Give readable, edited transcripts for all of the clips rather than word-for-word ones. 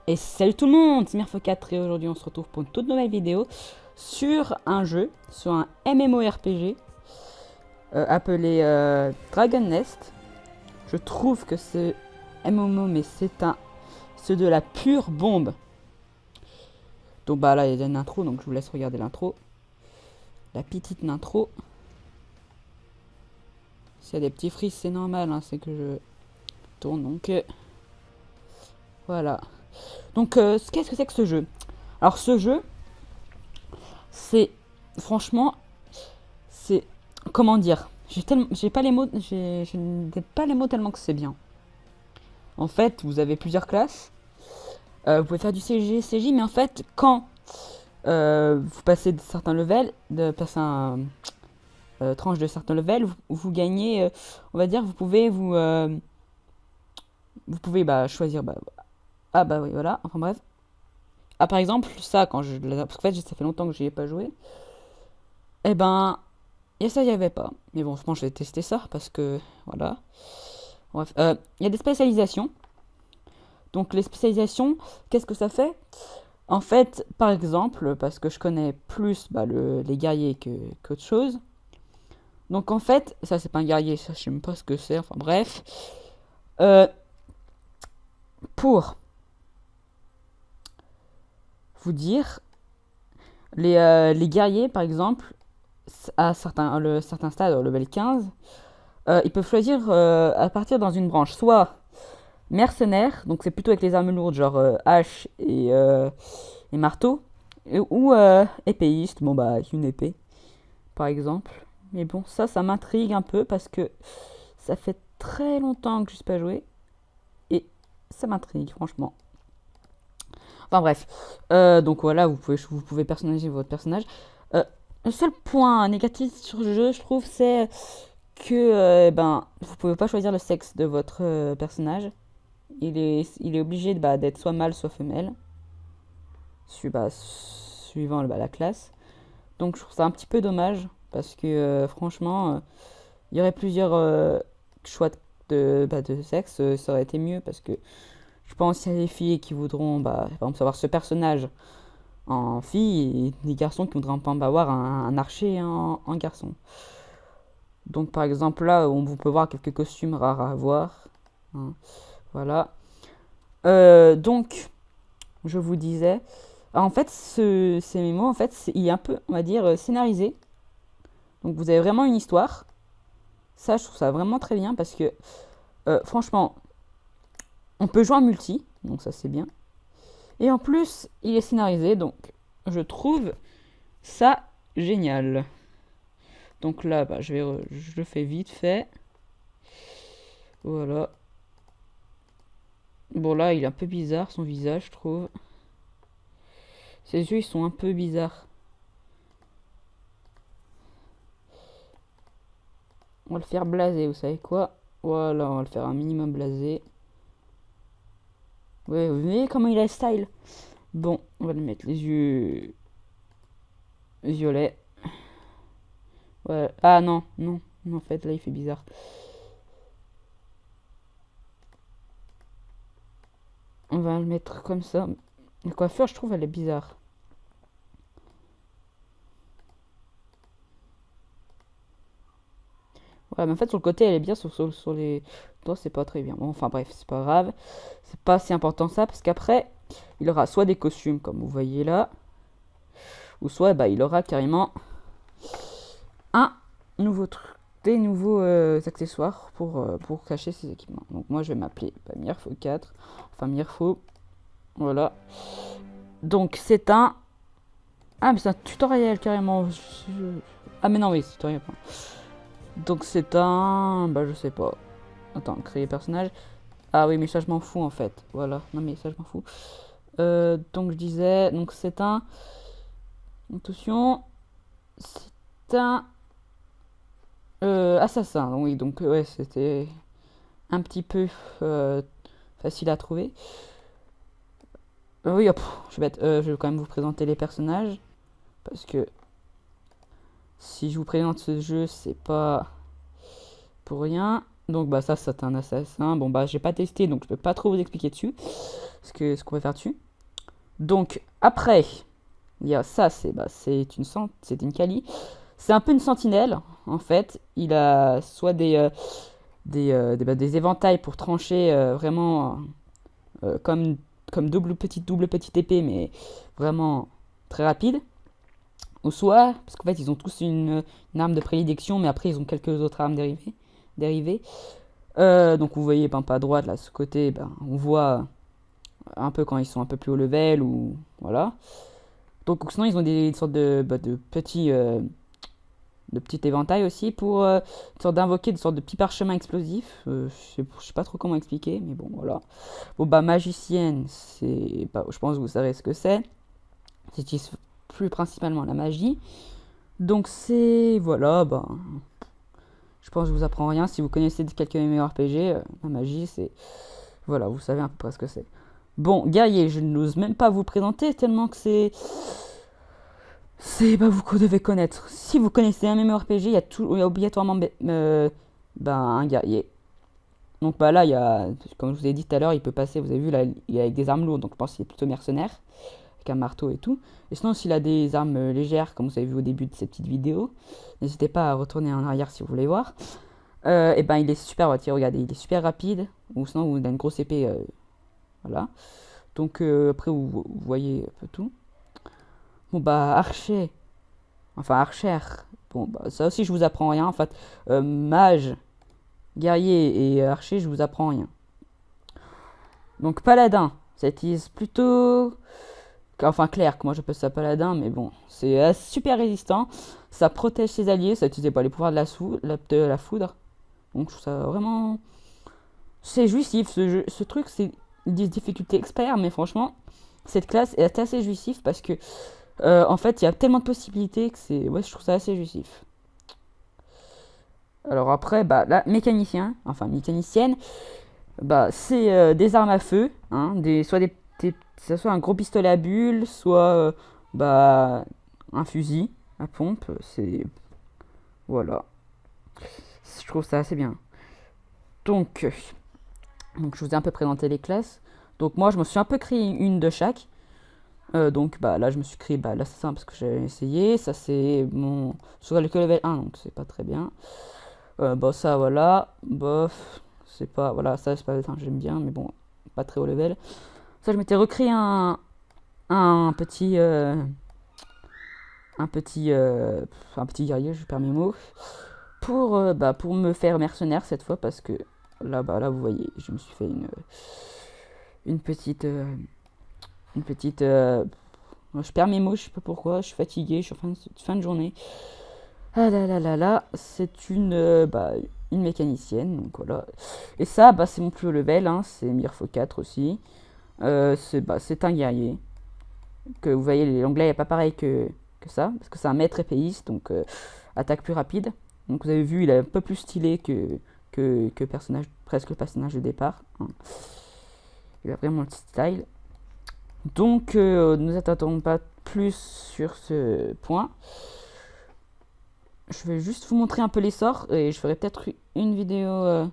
Et salut tout le monde, c'est Mirfo4 et aujourd'hui on se retrouve pour une toute nouvelle vidéo sur un jeu, sur un MMORPG appelé Dragon Nest. Je trouve que ce MMO, mais c'est de la pure bombe. Donc bah là il y a une intro, donc je vous laisse regarder l'intro. La petite intro. S'il y a des petits frises c'est normal, hein, c'est que je tourne donc voilà. Donc qu'est-ce que c'est que ce jeu? Alors ce jeu, c'est franchement, c'est comment dire, j'ai pas les mots, je n'ai pas les mots tellement que c'est bien. En fait, vous avez plusieurs classes. Vous pouvez faire du CG, CJ, mais en fait, quand vous passez de certains levels, de passer un tranche de certains levels, vous gagnez, on va dire, vous pouvez bah, choisir, ah bah oui, voilà, enfin bref. Ah par exemple, ça, parce qu'en fait, ça fait longtemps que j'y ai pas joué. Eh ben, et ça, il n'y avait pas. Mais bon, je pense que je vais tester ça parce que, voilà. Bref, il y a des spécialisations. Donc, les spécialisations, qu'est-ce que ça fait? En fait, par exemple, parce que je connais plus les guerriers qu'autre chose. Donc, en fait, ça, c'est pas un guerrier, ça, je sais même pas ce que c'est. Enfin, bref. Euh, pour vous dire, les guerriers, par exemple, à certains stades, au level 15, ils peuvent choisir à partir dans une branche, soit mercenaire, donc c'est plutôt avec les armes lourdes, genre hache et marteau, ou épéiste, bon bah avec une épée, par exemple. Mais bon, ça m'intrigue un peu parce que ça fait très longtemps que je ne suis pas joué, et ça m'intrigue, franchement. Enfin bref, donc voilà, vous pouvez personnaliser votre personnage. Le seul point négatif sur le jeu, je trouve, c'est que vous pouvez pas choisir le sexe de votre personnage. Il est obligé d'être soit mâle, soit femelle, suivant la classe. Donc je trouve ça un petit peu dommage, parce que franchement, il y aurait plusieurs choix de sexe, ça aurait été mieux, parce que je pense qu'il y a des filles qui voudront, par exemple, savoir ce personnage en fille, et des garçons qui voudront pas avoir un archer en garçon. Donc par exemple là, vous pouvez voir quelques costumes rares à avoir. Hein, voilà. Donc, je vous disais, en fait, ces mémos, en fait, il est un peu, on va dire, scénarisé. Donc, vous avez vraiment une histoire. Ça, je trouve ça vraiment très bien parce que, franchement, on peut jouer en multi, donc ça c'est bien. Et en plus, il est scénarisé, donc je trouve ça génial. Donc là, je le fais vite fait. Voilà. Bon, là, il est un peu bizarre, son visage, je trouve. Ses yeux, ils sont un peu bizarres. On va le faire blaser, vous savez quoi? Voilà, on va le faire un minimum blasé. Ouais, vous voyez comment il a style. Bon, on va le mettre les yeux violets. Ouais. Ah non, non, non, en fait, là, il fait bizarre. On va le mettre comme ça. La coiffure, je trouve, elle est bizarre. Ouais, mais en fait, sur le côté, elle est bien, sur les doigts, c'est pas très bien. Bon, enfin bref, c'est pas grave. C'est pas si important ça, parce qu'après, il aura soit des costumes, comme vous voyez là, ou soit, il aura carrément un nouveau truc, des nouveaux accessoires pour cacher ses équipements. Donc moi, je vais m'appeler Mirfo4, enfin Mirfo, voilà. Donc c'est un... Ah, mais c'est un tutoriel carrément. Ah, mais non, oui, c'est tutoriel. Donc c'est un... je sais pas. Attends, créer personnage. Ah oui, mais ça je m'en fous en fait. Voilà, non mais ça je m'en fous. Donc je disais, donc c'est un... Attention, c'est un... assassin. Oui, donc ouais, c'était un petit peu facile à trouver. Oui, hop, je suis bête. Je vais quand même vous présenter les personnages. Parce que si je vous présente ce jeu, c'est pas pour rien. Donc bah ça c'est un assassin. Bon bah j'ai pas testé donc je peux pas trop vous expliquer dessus ce qu'on va faire dessus. Donc après il y a ça c'est une Kali. C'est un peu une sentinelle en fait. Il a soit des éventails pour trancher vraiment comme double petite épée mais vraiment très rapide. Ou soit parce qu'en fait ils ont tous une arme de prédilection mais après ils ont quelques autres armes dérivées. Donc vous voyez, ben, pas à droite, là, ce côté, ben, on voit un peu quand ils sont un peu plus haut level, ou voilà. Donc sinon, ils ont des sortes de petits éventails aussi pour une sorte d'invoquer des sortes de petits parchemins explosifs. Je sais pas trop comment expliquer, mais bon, voilà. Bon, bah, magicienne, je pense que vous savez ce que c'est. J'utilise plus principalement la magie. Donc voilà, ben, je pense que je vous apprends rien. Si vous connaissez quelques MMORPG, la magie, voilà, vous savez à peu près ce que c'est. Bon, guerrier, je n'ose même pas vous présenter tellement que vous que devez connaître. Si vous connaissez un MMORPG, il y a obligatoirement un guerrier. Donc bah là, comme je vous ai dit tout à l'heure, il peut passer, vous avez vu, là, il est avec des armes lourdes, donc je pense qu'il est plutôt mercenaire, avec un marteau et tout. Et sinon, s'il a des armes légères, comme vous avez vu au début de cette petite vidéo, n'hésitez pas à retourner en arrière si vous voulez voir. Et ben il est super, regardez, il est super rapide, ou sinon il a une grosse épée, voilà. Donc après vous voyez un peu tout. Bon bah archère, bon bah ça aussi je vous apprends rien en fait. Mage, guerrier et archer je vous apprends rien. Donc paladin, ça utilise plutôt, enfin clerc, moi j'appelle ça paladin, mais bon c'est super résistant, ça protège ses alliés, ça utilise pas les pouvoirs de la foudre. Donc je trouve ça vraiment, c'est jouissif ce truc, c'est une difficulté expert, mais franchement cette classe est assez jouissif parce que en fait il y a tellement de possibilités que je trouve ça assez jouissif. Alors après bah là mécanicienne, bah c'est des armes à feu, hein, ça soit un gros pistolet à bulles, soit un fusil à pompe, voilà, je trouve ça assez bien. Donc je vous ai un peu présenté les classes. Donc moi je me suis un peu créé une de chaque. Donc bah là je me suis créé l'assassin parce que j'ai essayé. Ça c'est mon sur le level 1 donc c'est pas très bien. Bah ça voilà. Bof. C'est pas. Voilà, ça c'est pas. Enfin, j'aime bien mais bon, pas très haut level. Ça je m'étais recréé un petit. Un petit. Un petit guerrier, je perds mes mots. Pour me faire mercenaire cette fois parce que là vous voyez, je me suis fait une petite je perds mes mots, je sais pas pourquoi, je suis fatigué, je suis en fin de journée. Ah là là là là, c'est une mécanicienne, donc voilà. Et ça, c'est mon plus haut level, hein, c'est Mirfo 4 aussi. C'est un guerrier. Que vous voyez, l'anglais n'est pas pareil que ça, parce que c'est un maître épéiste, donc attaque plus rapide. Donc vous avez vu, il est un peu plus stylé que presque le personnage de départ, hein. Il a vraiment le petit style. Donc, ne nous attardons pas plus sur ce point. Je vais juste vous montrer un peu les sorts et je ferai peut-être une vidéo.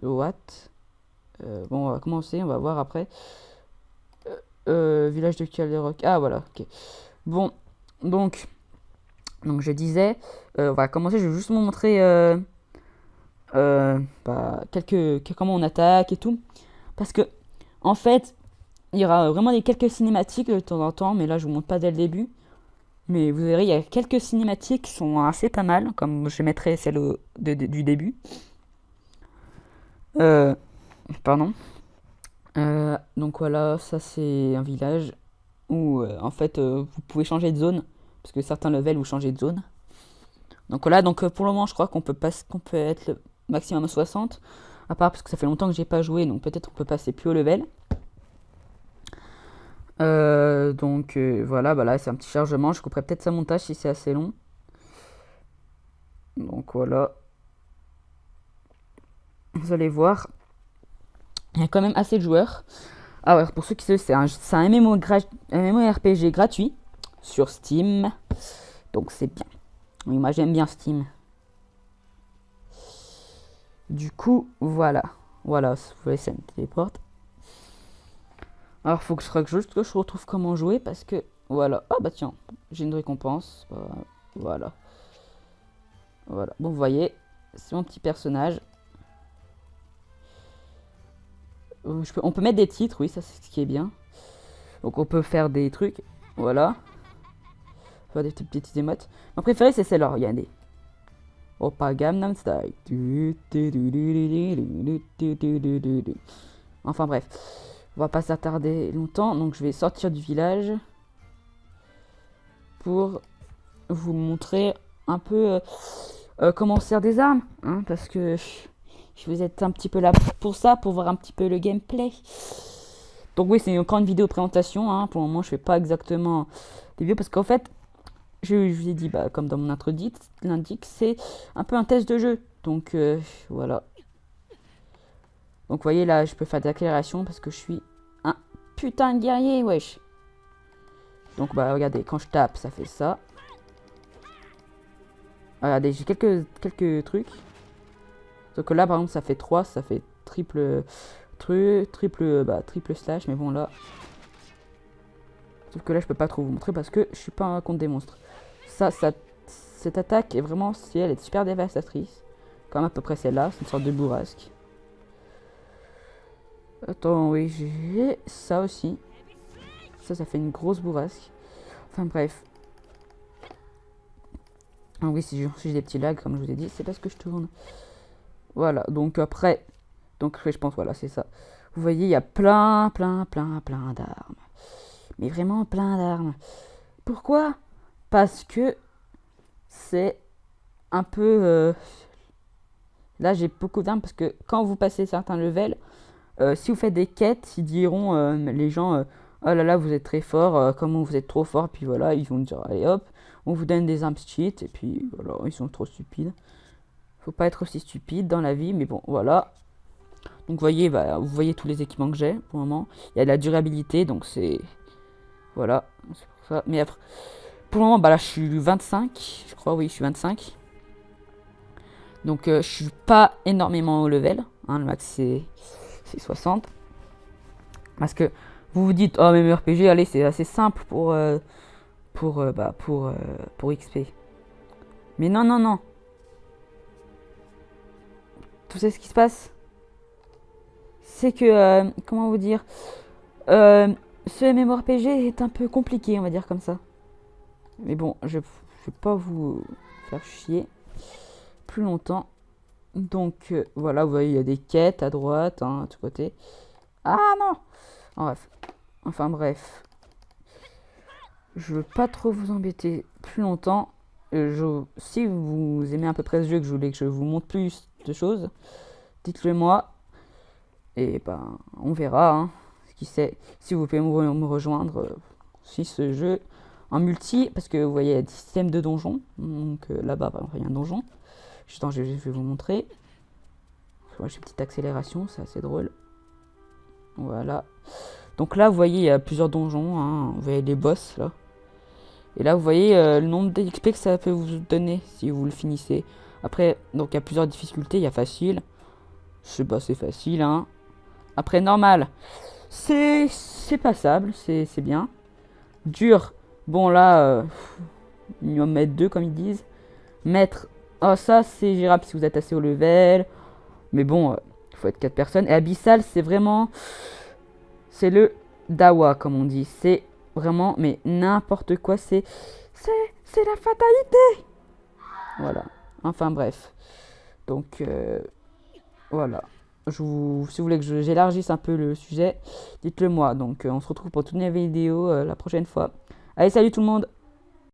What Bon, on va commencer, on va voir après. Village de Calderoc. Ah, voilà, ok. Bon, donc je disais, on va commencer. Je vais juste vous montrer comment on attaque et tout. Parce que, en fait, il y aura vraiment quelques cinématiques de temps en temps, mais là je vous montre pas dès le début. Mais vous verrez, il y a quelques cinématiques qui sont assez pas mal, comme je mettrai celle du début. Pardon. Donc voilà, ça c'est un village où en fait vous pouvez changer de zone, parce que certains levels vous changez de zone. Donc voilà, pour le moment je crois qu'on peut être le maximum 60. À part parce que ça fait longtemps que j'ai pas joué, donc peut-être on peut passer plus haut level. Voilà, là c'est un petit chargement. Je couperai peut-être sa montage si c'est assez long. Donc voilà. Vous allez voir. Il y a quand même assez de joueurs. Ah ouais, pour ceux qui savent, c'est un MMORPG gratuit sur Steam. Donc c'est bien. Oui, moi j'aime bien Steam. Du coup, voilà. Voilà, vous voyez, ça me téléporte. Alors, faut que juste que je retrouve comment jouer parce que, voilà. Ah bah tiens, j'ai une récompense. Voilà. Voilà. Bon, vous voyez, c'est mon petit personnage. On peut mettre des titres, oui, ça c'est ce qui est bien. Donc on peut faire des trucs, voilà. Faire des petites émotes. Mon préféré c'est celle-là, regardez. Oppa Gangnam Style. Enfin bref, on va pas s'attarder longtemps, donc je vais sortir du village pour vous montrer un peu comment on sert des armes, hein, parce que vous êtes un petit peu là pour ça, pour voir un petit peu le gameplay. Donc oui, c'est encore une vidéo présentation, hein. Pour le moment je fais pas exactement des vidéos parce qu'en fait, je vous ai dit, bah, comme dans mon intro l'indique, c'est un peu un test de jeu. Donc voilà. Donc vous voyez là, je peux faire des accélérations parce que je suis un putain de guerrier, wesh. Donc bah regardez, quand je tape, ça fait ça. Regardez, j'ai quelques trucs. Donc là par exemple ça fait 3, ça fait triple slash, mais bon là. Sauf que là je peux pas trop vous montrer parce que je suis pas un contre des monstres. Cette attaque est vraiment, si elle est super dévastatrice. Comme à peu près celle-là, c'est une sorte de bourrasque. Attends, oui, j'ai ça aussi. Ça fait une grosse bourrasque. Enfin bref. Ah oui, si j'ai des petits lags, comme je vous ai dit, c'est parce que je tourne. Voilà, donc après... Donc je pense, voilà, c'est ça. Vous voyez, il y a plein d'armes. Mais vraiment plein d'armes. Pourquoi? Parce que c'est un peu... Là, j'ai beaucoup d'armes parce que quand vous passez certains levels, si vous faites des quêtes, ils diront, les gens, oh là là, vous êtes très fort, comment vous êtes trop fort, puis voilà, ils vont dire, allez hop, on vous donne des armes cheat, et puis voilà, ils sont trop stupides. Faut pas être aussi stupide dans la vie, mais bon, voilà. Donc vous voyez tous les équipements que j'ai pour le moment. Il y a de la durabilité, donc c'est... Voilà, c'est pour ça. Mais après, pour le moment, bah là, je suis 25, je crois, oui, je suis 25. Donc je suis pas énormément au level, hein, le max c'est 60. Parce que vous vous dites, oh mais RPG, allez, c'est assez simple pour XP. Mais non, non, non. Tout ça, ce qui se passe, c'est que, comment vous dire, ce MMORPG est un peu compliqué, on va dire comme ça. Mais bon, je vais pas vous faire chier plus longtemps. Donc voilà, vous voyez, il y a des quêtes à droite, hein, de tous côtés. Ah non! Enfin bref. Je veux pas trop vous embêter plus longtemps. Si vous aimez à peu près ce jeu, que je voulais que je vous montre plus de choses, dites-le moi. Et ben, on verra. Hein. Qui sait, si vous pouvez me rejoindre, si ce jeu en multi, parce que vous voyez, il y a des systèmes de donjons. Donc là-bas, par exemple, il y a un donjon. Je vais vous montrer. J'ai une petite accélération, c'est assez drôle. Voilà. Donc là, vous voyez, il y a plusieurs donjons. Hein. Vous voyez les boss, là. Et là, vous voyez le nombre d'XP que ça peut vous donner si vous le finissez. Après, donc il y a plusieurs difficultés. Il y a facile. Je sais pas, c'est facile, hein. Après, normal. C'est passable, c'est bien. Dur. Bon, là, minimum mettre 2, comme ils disent. Mettre... Oh, ça, c'est gérable si vous êtes assez haut level. Mais bon, il faut être 4 personnes. Et abyssal, c'est vraiment... C'est le dawa, comme on dit. C'est vraiment, mais n'importe quoi. C'est la fatalité. Voilà. Enfin, bref. Donc, voilà. Si vous voulez que j'élargisse un peu le sujet, dites-le moi. Donc, on se retrouve pour toute une vidéo la prochaine fois. Allez, salut tout le monde!